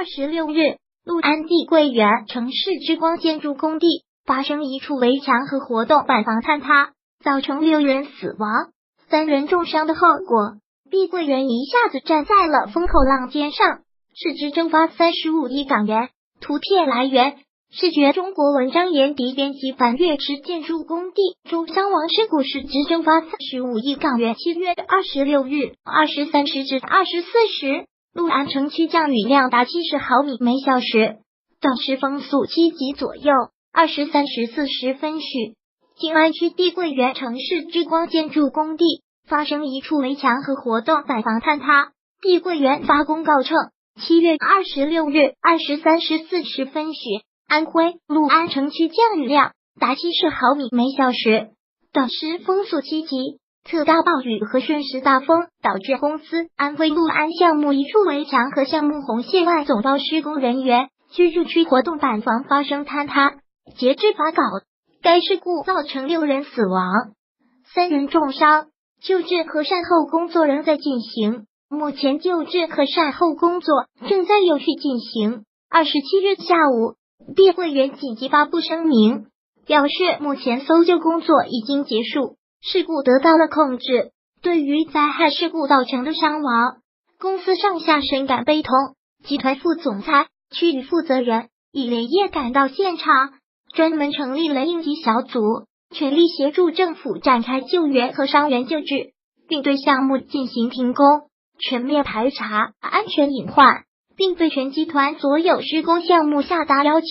26日，陆安碧桂园城市之光建筑工地发生一处围墙和活动板房坍塌，造成6人死亡、3人重伤的后果。碧桂园一下子站在了风口浪尖上，市值蒸发35亿港元。图片来源：视觉中国文章研迪编辑樊月之建筑工地中伤亡事故市值蒸发35亿港元。7月26日23时至24时，陆安城区降雨量达70毫米每小时，短时风速7级左右。23时40分许，静安区碧桂园城市之光建筑工地发生一处围墙和活动板房坍塌。碧桂园发公告称，7月26日23时40分许，安徽陆安城区降雨量达70毫米每小时，短时风速7级。特大暴雨和瞬时大风导致公司安徽陆安项目一处围墙和项目红线外总包施工人员居住区活动板房发生坍塌。截至发稿，该事故造成6人死亡、3人重伤，救治和善后工作仍在进行。目前救治和善后工作正在有序进行。27日下午，碧桂园紧急发布声明，表示目前搜救工作已经结束，事故得到了控制。对于灾害事故造成的伤亡，公司上下深感悲痛。集团副总裁、区域负责人已连夜赶到现场，专门成立了应急小组，全力协助政府展开救援和伤员救治，并对项目进行停工，全面排查安全隐患，并对全集团所有施工项目下达要求，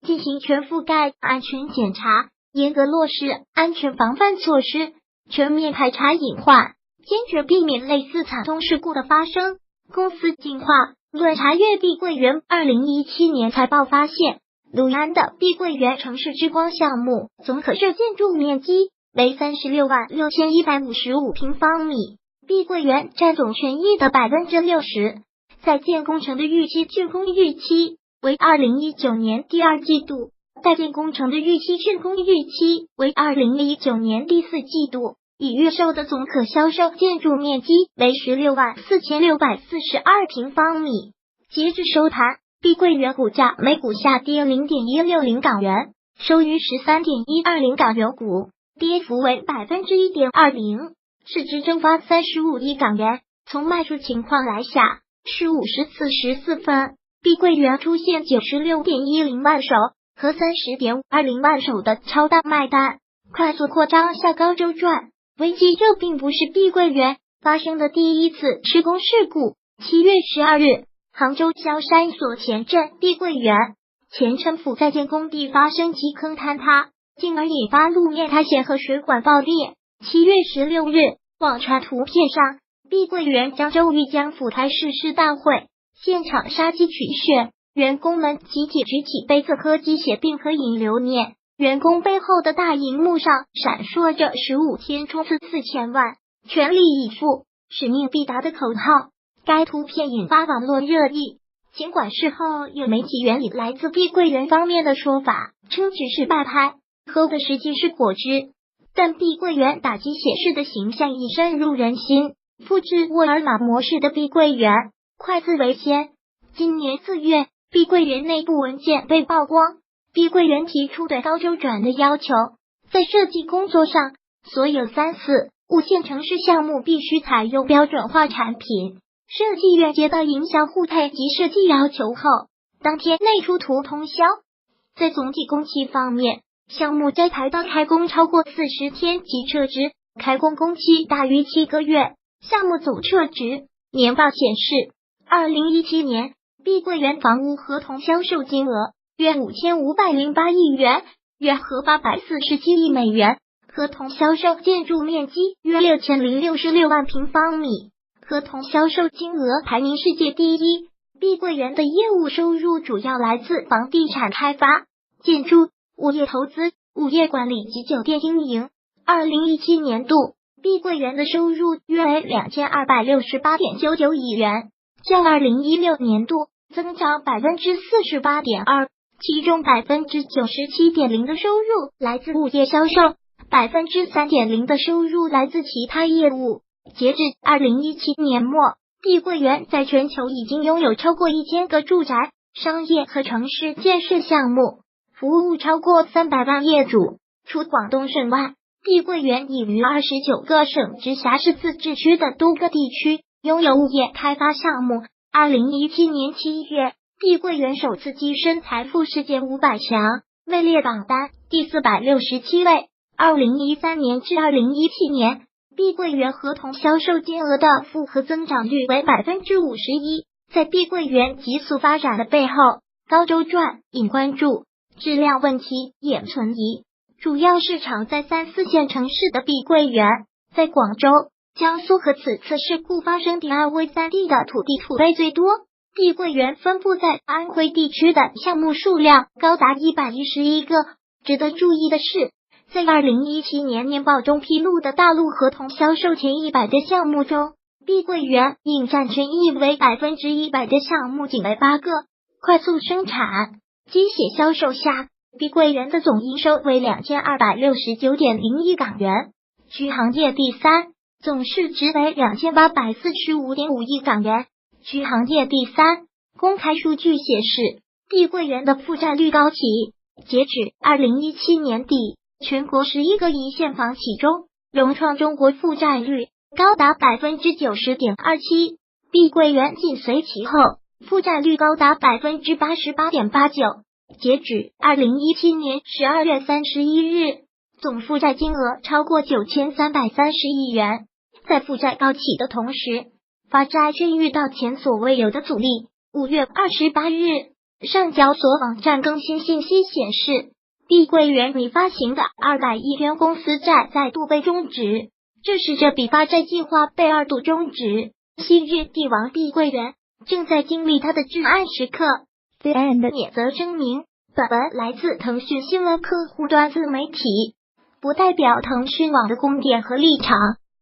进行全覆盖安全检查，严格落实安全防范措施，全面排查隐患，坚决避免类似惨痛事故的发生。公司计划论查阅碧桂园2017年财报发现，陆安的碧桂园城市之光项目总可设建筑面积为366155平方米，碧桂园占总权益的60%，在建工程的预期竣工日期为2019年第2季度，在建工程的预期竣工日期为2019年第4季度，已预售的总可销售建筑面积为164642平方米。截至收盘，碧桂园股价每股下跌 0.160 港元，收于 13.120 港元股，跌幅为 1.20%， 市值蒸发35亿港元。从卖出情况来下，15时44分，碧桂园出现 96.10 万手和 30.20 万手的超大卖单，快速扩张向高周转。危机这并不是碧桂园发生的第一次施工事故。7月12日，杭州萧山所前镇碧桂园前陈府在建工地发生基坑坍塌，进而引发路面塌陷和水管爆裂。7月16日，网传图片上，碧桂园漳州玉江府开市事大会现场杀鸡取血，员工们集体举起杯子喝鸡血并喝饮流年。员工背后的大荧幕上闪烁着15天冲刺4000万，全力以赴，使命必达的口号。该图片引发网络热议，尽管事后有媒体援引来自碧桂园方面的说法，称只是摆拍，喝的实际是果汁，但碧桂园打鸡血式的形象已深入人心。复制沃尔玛模式的碧桂园，快自为先。今年4月，碧桂园内部文件被曝光，碧桂园提出对高周转的要求，在设计工作上，所有3、4、5线城市项目必须采用标准化产品。设计院接到营销互配及设计要求后，当天内出图通宵。在总体工期方面，项目摘牌到开工超过40天即撤资，开工工期大于7个月，项目总撤值。年报显示，2017年碧桂园房屋合同销售金额约5508亿元，约合847亿美元，合同销售建筑面积约6066万平方米，合同销售金额排名世界第一。碧桂园的业务收入主要来自房地产开发、建筑、物业投资、物业管理及酒店经营。2017年度，碧桂园的收入约为2268.99亿元，较2016年度增长 48.2%， 其中 97.0% 的收入来自物业销售， 3.0% 的收入来自其他业务。截至2017年末，碧桂园在全球已经拥有超过1000个住宅、商业和城市建设项目，服务超过300万业主。除广东省外，碧桂园已于29个省直辖市自治区的多个地区拥有物业开发项目。2017年7月，碧桂园首次跻身财富世界500强，位列榜单第467位。2013年至2017年，碧桂园合同销售金额的复合增长率为 51%。 在碧桂园急速发展的背后，高周转引关注，质量问题也存疑。主要市场在3、4线城市的碧桂园，在广州、江苏和此次事故发生第2位3地的土地储备最多。碧桂园分布在安徽地区的项目数量高达111个。值得注意的是，在2017年年报中披露的大陆合同销售前100个项目中，碧桂园应占权益为 100% 的项目仅为8个。快速生产、机械销售下，碧桂园的总营收为 2269.0 亿港元，居行业第3，总市值为 2845.5 亿港元，居行业第3。公开数据显示，碧桂园的负债率高企，截止2017年底，全国11个一线房企中，荣创中国负债率高达 90.27%， 碧桂园紧随其后，负债率高达 88.89%。截止2017年12月31日，总负债金额超过9330亿元。在负债高企的同时，发债却遇到前所未有的阻力。5月28日，上交所网站更新信息显示，碧桂园拟发行的200亿元公司债再度被终止，这使这笔发债计划被2度终止。昔日帝王碧桂园正在经历它的至暗时刻。CNN 也则声明，本文来自腾讯新闻客户端自媒体，不代表腾讯网的观点和立场。